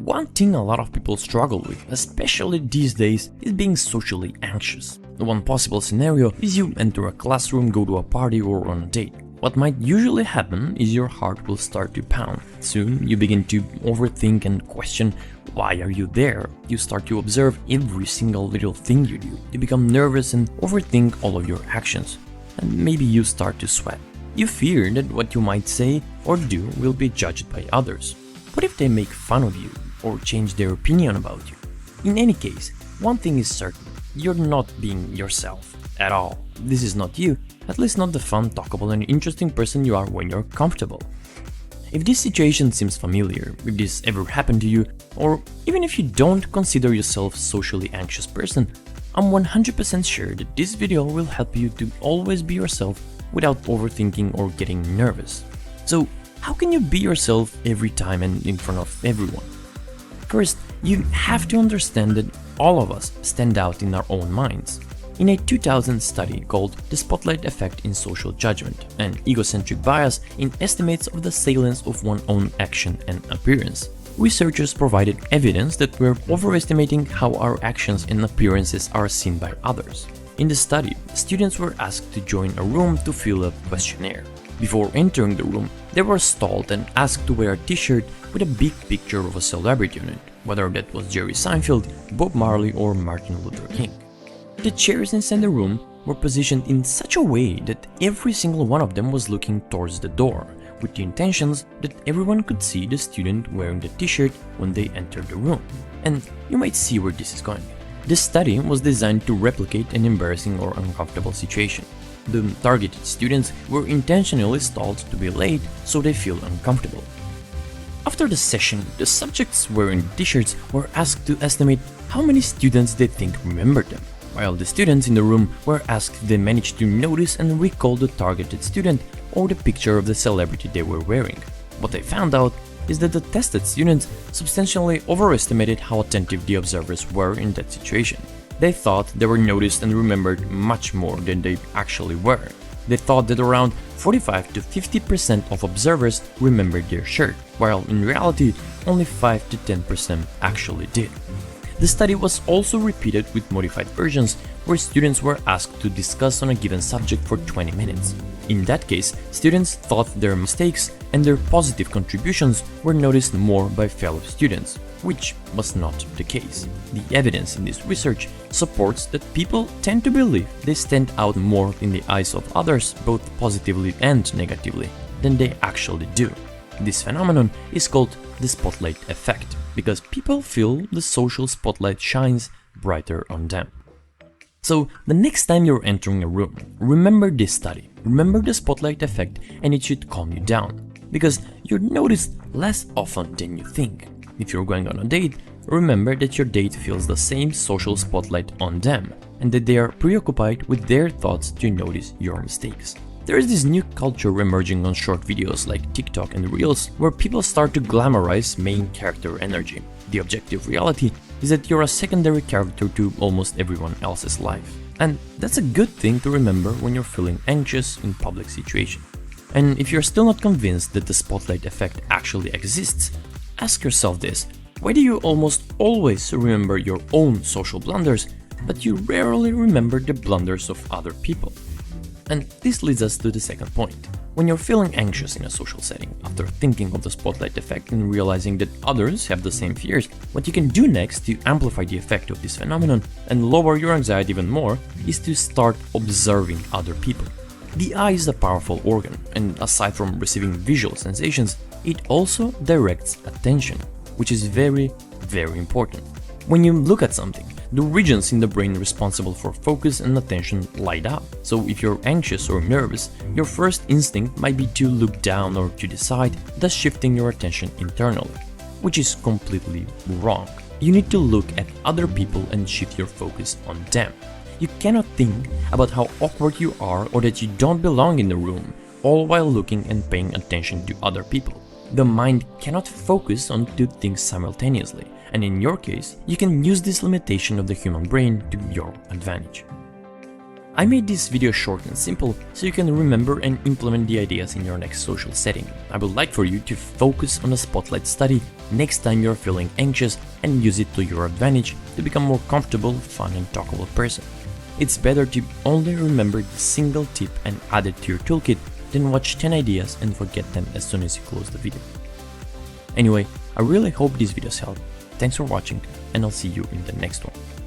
One thing a lot of people struggle with, especially these days, is being socially anxious. One possible scenario is you enter a classroom, go to a party or on a date. What might usually happen is your heart will start to pound. Soon you begin to overthink and question, why are you there? You start to observe every single little thing you do. You become nervous and overthink all of your actions. And maybe you start to sweat. You fear that what you might say or do will be judged by others. What if they make fun of you or change their opinion about you? In any case, one thing is certain, you're not being yourself at all. This is not you, at least not the fun, talkable and interesting person you are when you're comfortable. If this situation seems familiar, if this ever happened to you, or even if you don't consider yourself a socially anxious person, I'm 100% sure that this video will help you to always be yourself without overthinking or getting nervous. So, how can you be yourself every time and in front of everyone? First, you have to understand that all of us stand out in our own minds. In a 2000 study called The Spotlight Effect in Social Judgment, an egocentric bias in estimates of the salience of one's own action and appearance, researchers provided evidence that we're overestimating how our actions and appearances are seen by others. In the study, students were asked to join a room to fill a questionnaire. Before entering the room, they were stalled and asked to wear a t-shirt with a big picture of a celebrity on it, whether that was Jerry Seinfeld, Bob Marley or Martin Luther King. The chairs inside the room were positioned in such a way that every single one of them was looking towards the door, with the intentions that everyone could see the student wearing the t-shirt when they entered the room. And you might see where this is going. This study was designed to replicate an embarrassing or uncomfortable situation. The targeted students were intentionally stalled to be late so they feel uncomfortable. After the session, the subjects wearing t-shirts were asked to estimate how many students they think remembered them, while the students in the room were asked if they managed to notice and recall the targeted student or the picture of the celebrity they were wearing. What they found out is that the tested students substantially overestimated how attentive the observers were in that situation. They thought they were noticed and remembered much more than they actually were. They thought that around 45 to 50% of observers remembered their shirt, while in reality only 5 to 10% actually did. The study was also repeated with modified versions, where students were asked to discuss on a given subject for 20 minutes. In that case, students thought their mistakes and their positive contributions were noticed more by fellow students, which was not the case. The evidence in this research supports that people tend to believe they stand out more in the eyes of others, both positively and negatively, than they actually do. This phenomenon is called the spotlight effect, because people feel the social spotlight shines brighter on them. So, the next time you're entering a room, remember this study, remember the spotlight effect, and it should calm you down, because you're noticed less often than you think. If you're going on a date, remember that your date feels the same social spotlight on them, and that they are preoccupied with their thoughts to notice your mistakes. There is this new culture emerging on short videos like TikTok and Reels, where people start to glamorize main character energy. The objective reality is that you're a secondary character to almost everyone else's life. And that's a good thing to remember when you're feeling anxious in public situations. And if you're still not convinced that the spotlight effect actually exists, ask yourself this: why do you almost always remember your own social blunders, but you rarely remember the blunders of other people? And this leads us to the second point. When you're feeling anxious in a social setting, after thinking of the spotlight effect and realizing that others have the same fears, what you can do next to amplify the effect of this phenomenon and lower your anxiety even more is to start observing other people. The eye is a powerful organ, and aside from receiving visual sensations, it also directs attention, which is very, very important. When you look at something, the regions in the brain responsible for focus and attention light up. So if you're anxious or nervous, your first instinct might be to look down or to the side, thus shifting your attention internally, which is completely wrong. You need to look at other people and shift your focus on them. You cannot think about how awkward you are or that you don't belong in the room, all while looking and paying attention to other people. The mind cannot focus on two things simultaneously, and in your case, you can use this limitation of the human brain to your advantage. I made this video short and simple so you can remember and implement the ideas in your next social setting. I would like for you to focus on a spotlight study next time you're feeling anxious and use it to your advantage to become more comfortable, fun and talkable person. It's better to only remember the single tip and add it to your toolkit than watch 10 ideas and forget them as soon as you close the video. Anyway, I really hope these videos helped. Thanks for watching and I'll see you in the next one.